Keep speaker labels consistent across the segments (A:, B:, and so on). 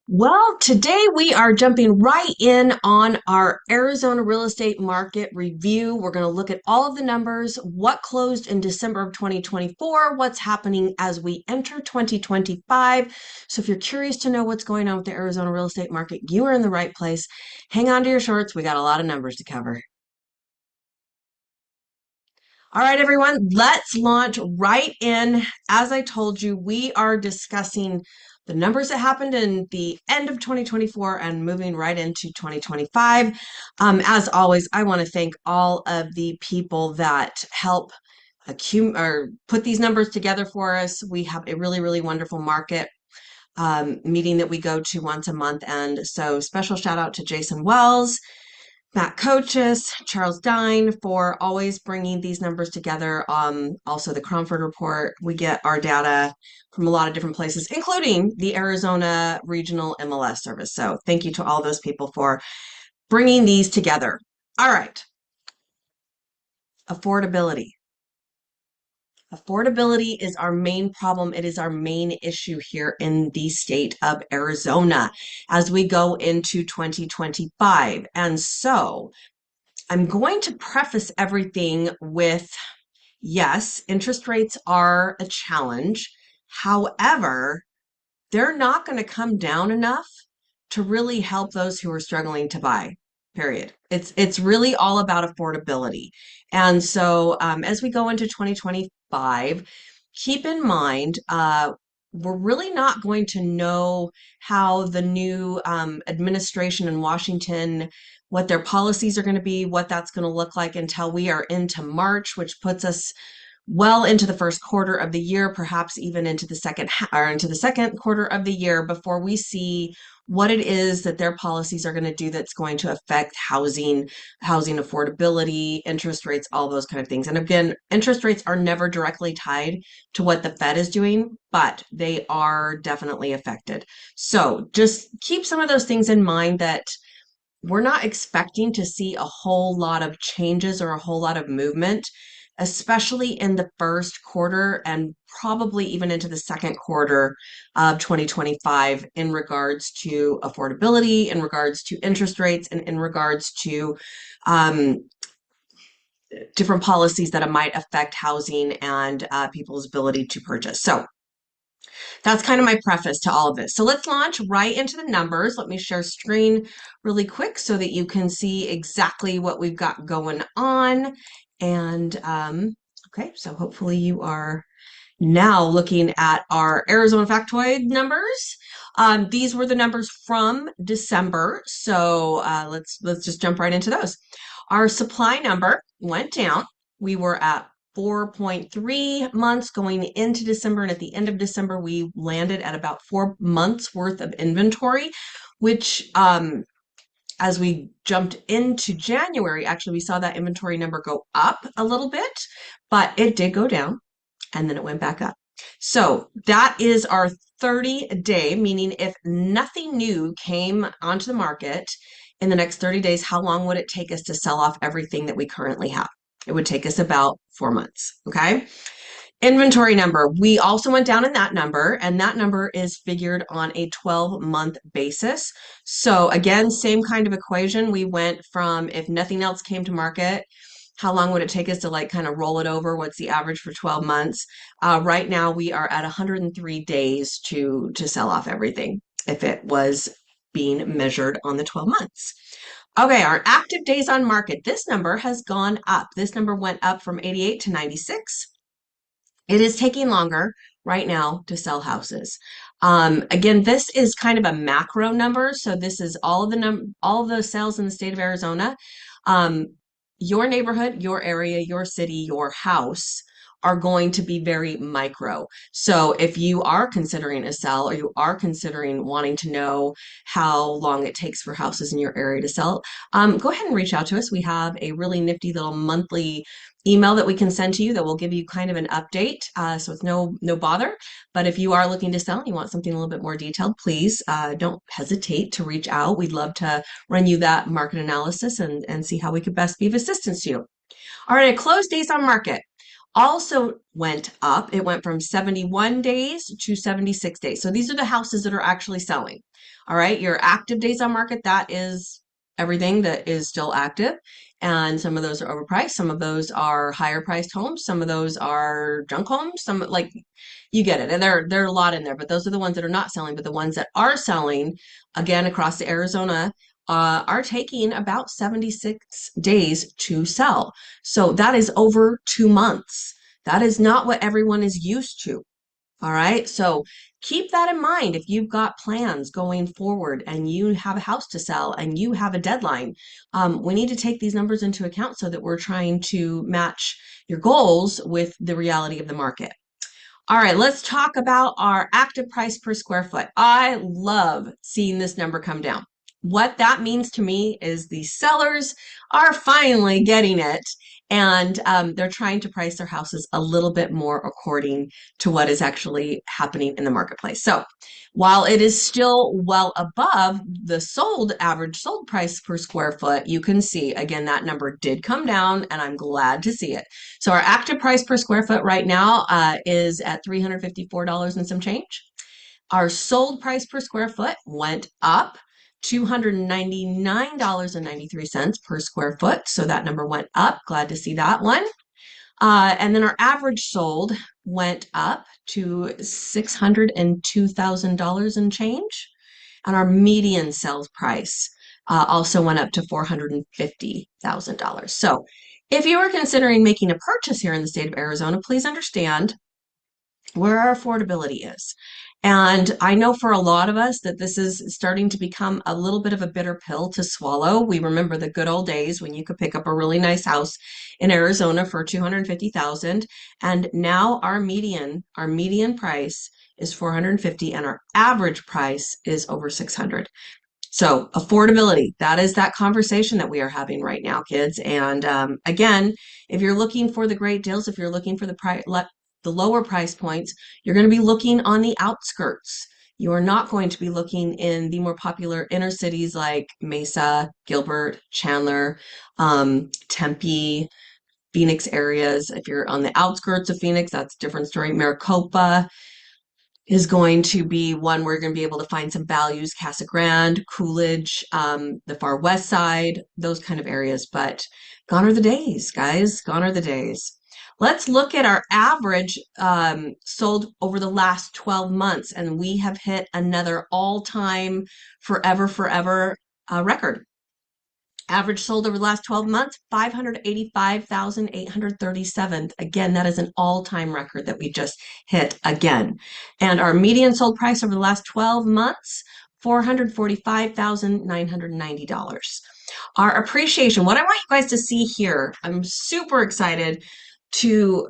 A: Well, today we are jumping right in on our Arizona real estate market review. We're going to look at all of the numbers, what closed in December of 2024, what's happening as we enter 2025. So if you're curious to know what's going on with the Arizona real estate market, you are in the right place. Hang on to your shorts. We got a lot of numbers to cover. All right, everyone, let's launch right in. As I told you, we are discussing the numbers that happened in the end of 2024 and moving right into 2025. As always, I want to thank all of the people that help or put these numbers together for us. We have a really wonderful market meeting that we go to once a month. And so special shout out to Jason Wells, Matt Coaches, Charles Dine for always bringing these numbers together. Also, the Cromford Report. We get our data from a lot of different places, including the Arizona Regional MLS Service. So, thank you to all those people for bringing these together. All right, affordability. Affordability is our main problem. It is our main issue here in the state of Arizona as we go into 2025. And so, I'm going to preface everything with yes, interest rates are a challenge. However, they're not going to come down enough to really help those who are struggling to buy. Period. It's really all about affordability. And so as we go into 2025, keep in mind we're really not going to know how the new administration in Washington, what their policies are going to be, what that's going to look like until we are into March, which puts us well into the first quarter of the year, perhaps even into the second quarter of the year before we see what it is that their policies are going to do that's going to affect housing affordability, interest rates, all those kind of things. And again, interest rates are never directly tied to what the Fed is doing, but they are definitely affected. So just keep some of those things in mind that we're not expecting to see a whole lot of changes or a whole lot of movement, especially in the first quarter and probably even into the second quarter of 2025 in regards to affordability, in regards to interest rates, and in regards to um, different policies that might affect housing and people's ability to purchase. So that's kind of my preface to all of this. So let's launch right into the numbers. Let me share screen really quick so that you can see exactly what we've got going on. And okay, so hopefully you are now looking at our Arizona factoid numbers. These were the numbers from December. So let's just jump right into those. Our supply number went down. We were at 4.3 months going into December, and at the end of December, we landed at about 4 months worth of inventory, which as we jumped into January, actually, we saw that inventory number go up a little bit, but it did go down and then it went back up. So that is our 30-day, meaning if nothing new came onto the market in the next 30 days, how long would it take us to sell off everything that we currently have? It would take us about 4 months, okay? Inventory number, we also went down in that number, and that number is figured on a 12-month basis. So again, same kind of equation. We went from if nothing else came to market, how long would it take us to like kind of roll it over? What's the average for 12 months? Right now we are at 103 days to sell off everything if it was being measured on the 12 months. Okay, our active days on market. This number has gone up. This number went up from 88 to 96. It is taking longer right now to sell houses. Again, this is kind of a macro number. So this is all of the sales in the state of Arizona. Um, your neighborhood, your area, your city, your house are going to be very micro. So if you are considering a sell or you are considering wanting to know how long it takes for houses in your area to sell, go ahead and reach out to us. We have a really nifty little monthly email that we can send to you that will give you kind of an update. So it's no bother. But if you are looking to sell and you want something a little bit more detailed, please don't hesitate to reach out. We'd love to run you that market analysis and see how we could best be of assistance to you. All right, closed days on market. also went up. It went from 71 days to 76 days. So these are the houses that are actually selling. All right, your active days on market, that is everything that is still active. And some of those are overpriced. Some of those are higher priced homes. Some of those are junk homes. Some like you get it. And there are a lot in there, but those are the ones that are not selling. But the ones that are selling, again, across the Arizona, are taking about 76 days to sell. So that is over 2 months. That is not what everyone is used to. All right. So keep that in mind if you've got plans going forward and you have a house to sell and you have a deadline. We need to take these numbers into account so that we're trying to match your goals with the reality of the market. All right, let's talk about our active price per square foot. I love seeing this number come down. What that means to me is the sellers are finally getting it, and they're trying to price their houses a little bit more according to what is actually happening in the marketplace. So while it is still well above the average sold price per square foot, you can see again that number did come down, and I'm glad to see it. So our active price per square foot right now is at $354 and some change. Our sold price per square foot went up $299.93 per square foot. So that number went up. Glad to see that one. And then our average sold went up to $602,000 and change. And our median sales price also went up to $450,000. So if you are considering making a purchase here in the state of Arizona, please understand where our affordability is. And I know for a lot of us that this is starting to become a little bit of a bitter pill to swallow. We remember the good old days when you could pick up a really nice house in Arizona for 250,000, and now our median price is 450 and our average price is over 600. So affordability, that is that conversation that we are having right now, kids. And again, if you're looking for the great deals, if you're looking for the lower price points, you're going to be looking on the outskirts. You are not going to be looking in the more popular inner cities like Mesa, Gilbert, Chandler, Tempe, Phoenix areas. If you're on the outskirts of Phoenix, that's a different story. Maricopa is going to be one where you're going to be able to find some values, Casa Grande, Coolidge, the far west side, those kind of areas. But gone are the days, guys. Gone are the days. Let's look at our average sold over the last 12 months, and we have hit another all-time forever record. Average sold over the last 12 months, 585,837. Again, that is an all-time record that we just hit again. And our median sold price over the last 12 months, $445,990. Our appreciation, what I want you guys to see here, I'm super excited to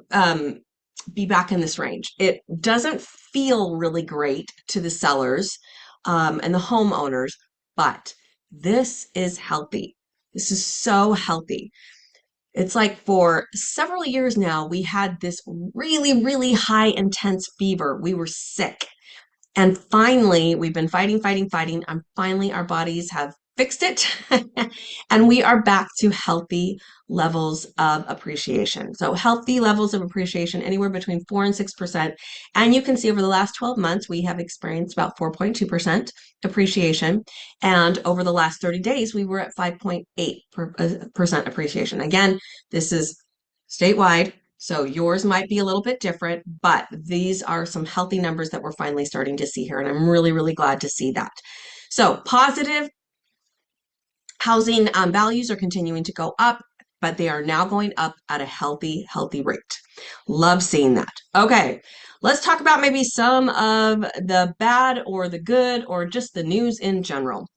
A: be back in this range. It doesn't feel really great to the sellers and the homeowners, but this is healthy. This is so healthy. It's like for several years now, we had this really high intense fever. We were sick. And finally, we've been fighting, and finally our bodies have fixed it. And we are back to healthy levels of appreciation. So healthy levels of appreciation, anywhere between 4 and 6%. And you can see over the last 12 months, we have experienced about 4.2% appreciation. And over the last 30 days, we were at 5.8% appreciation. Again, this is statewide. So yours might be a little bit different, but these are some healthy numbers that we're finally starting to see here. And I'm really glad to see that. So positive housing values are continuing to go up, but they are now going up at a healthy rate. Love seeing that. Okay, let's talk about maybe some of the bad or the good or just the news in general.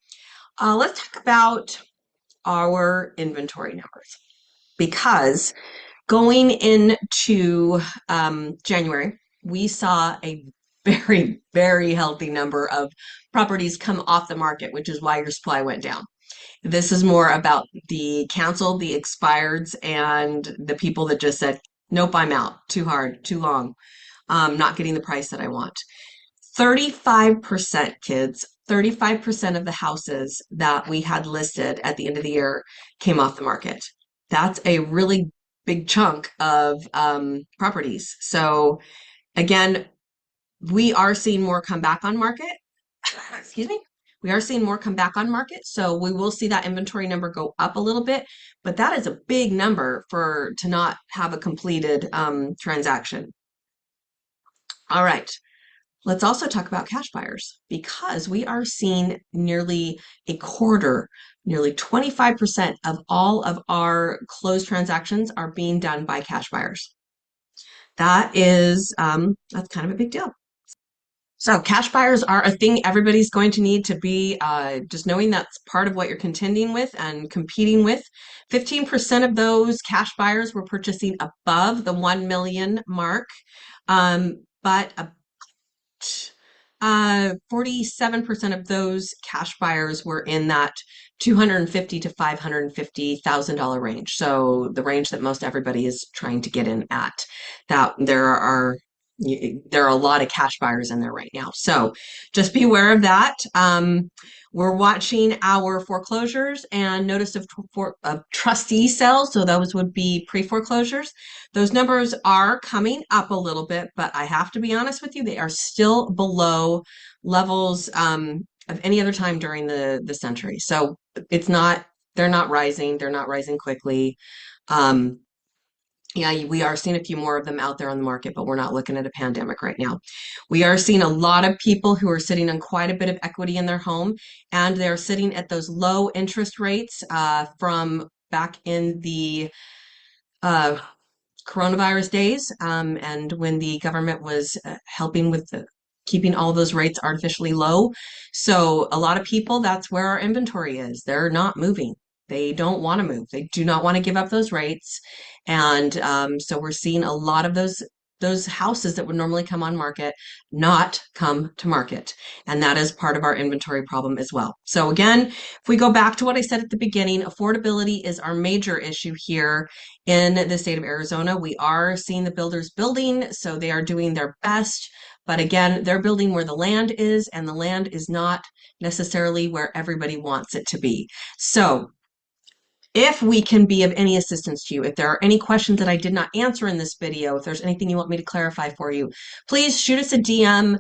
A: Let's talk about our inventory numbers, because going into January, we saw a very healthy number of properties come off the market, which is why your supply went down. This is more about the canceled, the expireds, and the people that just said, nope, I'm out. Too hard, too long. Not getting the price that I want. 35%, kids, 35% of the houses that we had listed at the end of the year came off the market. That's a really big chunk of properties. So again, we are seeing more come back on market. Excuse me. We are seeing more come back on market. So we will see that inventory number go up a little bit, but that is a big number for to not have a completed transaction. All right. Let's also talk about cash buyers because we are seeing nearly a quarter, nearly 25% of all of our closed transactions are being done by cash buyers. That's kind of a big deal. So cash buyers are a thing everybody's going to need to be just knowing that's part of what you're contending with and competing with. 15% of those cash buyers were purchasing above the 1 million mark, but 47% of those cash buyers were in that 250 to $550,000 range. So the range that most everybody is trying to get in at. That there are a lot of cash buyers in there right now. So just be aware of that. We're watching our foreclosures and notice of trustee sales. So those would be pre-foreclosures. Those numbers are coming up a little bit, but I have to be honest with you, they are still below levels of any other time during the century. So they're not rising. They're not rising quickly. Um, yeah, we are seeing a few more of them out there on the market, but we're not looking at a pandemic right now. We are seeing a lot of people who are sitting on quite a bit of equity in their home, and they're sitting at those low interest rates from back in the uh, coronavirus days, and when the government was helping with keeping all those rates artificially low. So a lot of people, that's where our inventory is. They're not moving. They don't want to move. They do not want to give up those rates. And so we're seeing a lot of those houses that would normally come on market not come to market. And that is part of our inventory problem as well. So again, if we go back to what I said at the beginning, affordability is our major issue here in the state of Arizona. We are seeing the builders building, so they are doing their best. But again, they're building where the land is, and the land is not necessarily where everybody wants it to be. So if we can be of any assistance to you, if there are any questions that I did not answer in this video, if there's anything you want me to clarify for you, please shoot us a DM,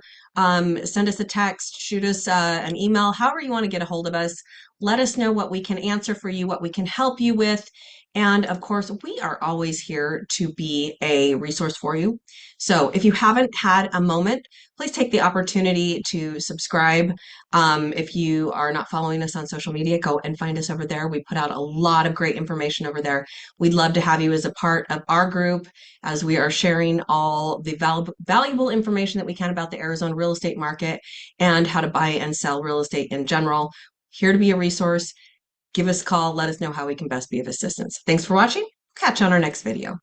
A: send us a text, shoot us an email, however you want to get a hold of us. Let us know what we can answer for you, what we can help you with. And of course, we are always here to be a resource for you. So if you haven't had a moment, please take the opportunity to subscribe. If you are not following us on social media, go and find us over there. We put out a lot of great information over there. We'd love to have you as a part of our group as we are sharing all the valuable information that we can about the Arizona real estate market and how to buy and sell real estate in general. Here to be a resource. Give us a call. Let us know how we can best be of assistance. Thanks for watching. Catch you on our next video.